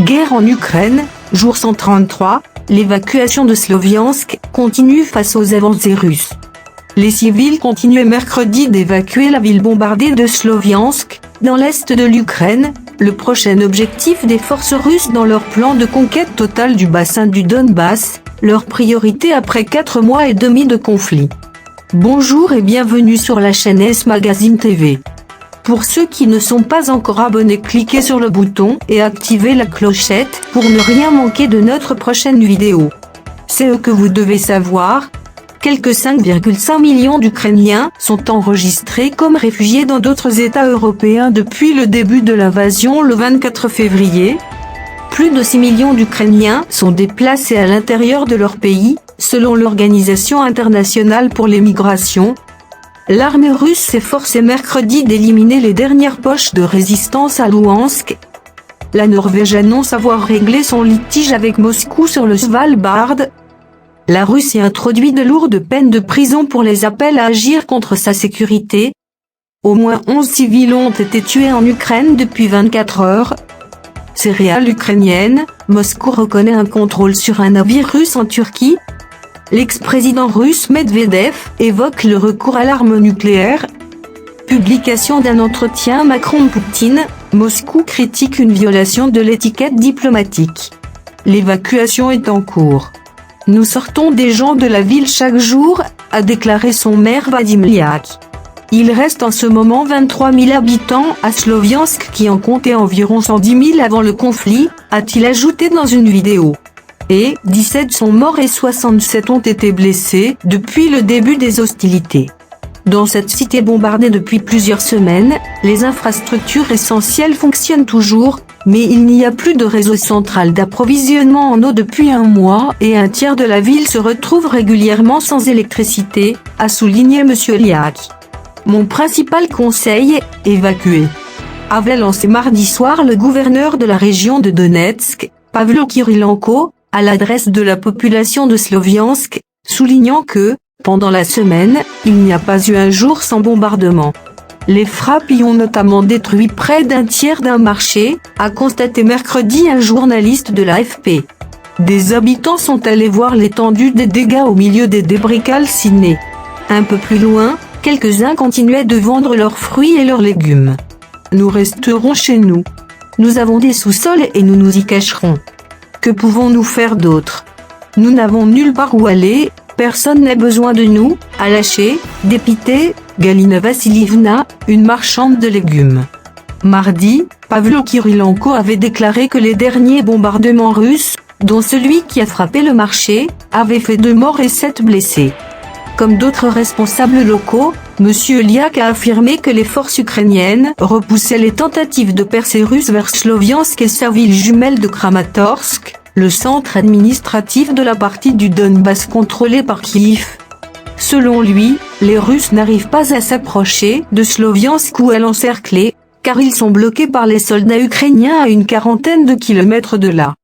Guerre en Ukraine, jour 133, l'évacuation de Sloviansk continue face aux avancées russes. Les civils continuaient mercredi d'évacuer la ville bombardée de Sloviansk, dans l'est de l'Ukraine, le prochain objectif des forces russes dans leur plan de conquête totale du bassin du Donbass, leur priorité après 4 mois et demi de conflit. Bonjour et bienvenue sur la chaîne S Magazine TV. Pour ceux qui ne sont pas encore abonnés, cliquez sur le bouton et activez la clochette pour ne rien manquer de notre prochaine vidéo. C'est ce que vous devez savoir. Quelques 5,5 millions d'Ukrainiens sont enregistrés comme réfugiés dans d'autres États européens depuis le début de l'invasion le 24 février. Plus de 6 millions d'Ukrainiens sont déplacés à l'intérieur de leur pays, selon l'Organisation internationale pour les migrations. L'armée russe s'efforçait mercredi d'éliminer les dernières poches de résistance à Louhansk. La Norvège annonce avoir réglé son litige avec Moscou sur le Svalbard. La Russie introduit de lourdes peines de prison pour les appels à agir contre sa sécurité. Au moins 11 civils ont été tués en Ukraine depuis 24 heures. Céréales ukrainiennes, Moscou reconnaît un contrôle sur un navire russe en Turquie. L'ex-président russe Medvedev évoque le recours à l'arme nucléaire. Publication d'un entretien Macron-Poutine, Moscou critique une violation de l'étiquette diplomatique. L'évacuation est en cours. Nous sortons des gens de la ville chaque jour, a déclaré son maire Vadim Liak. Il reste en ce moment 23 000 habitants à Sloviansk qui en comptaient environ 110 000 avant le conflit, a-t-il ajouté dans une vidéo. Et 17 sont morts et 67 ont été blessés depuis le début des hostilités. Dans cette cité bombardée depuis plusieurs semaines, les infrastructures essentielles fonctionnent toujours, mais il n'y a plus de réseau central d'approvisionnement en eau depuis un mois et un tiers de la ville se retrouve régulièrement sans électricité, a souligné M. Liak. Mon principal conseil, évacuer. Avait lancé mardi soir le gouverneur de la région de Donetsk, Pavlo Kyrylenko, à l'adresse de la population de Sloviansk, soulignant que, pendant la semaine, il n'y a pas eu un jour sans bombardement. Les frappes y ont notamment détruit près d'un tiers d'un marché, a constaté mercredi un journaliste de l'AFP. Des habitants sont allés voir l'étendue des dégâts au milieu des débris calcinés. Un peu plus loin, quelques-uns continuaient de vendre leurs fruits et leurs légumes. Nous resterons chez nous. Nous avons des sous-sols et nous nous y cacherons. Que pouvons-nous faire d'autre? Nous n'avons nulle part où aller, personne n'a besoin de nous, a lâché, dépité, Galina Vassilievna, une marchande de légumes. Mardi, Pavlo Kyrylenko avait déclaré que les derniers bombardements russes, dont celui qui a frappé le marché, avaient fait 2 morts et 7 blessés. Comme d'autres responsables locaux, M. Liak a affirmé que les forces ukrainiennes repoussaient les tentatives de percée russe vers Sloviansk et sa ville jumelle de Kramatorsk, le centre administratif de la partie du Donbass contrôlée par Kiev. Selon lui, les Russes n'arrivent pas à s'approcher de Sloviansk où elle est encerclée, car ils sont bloqués par les soldats ukrainiens à une quarantaine de kilomètres de là.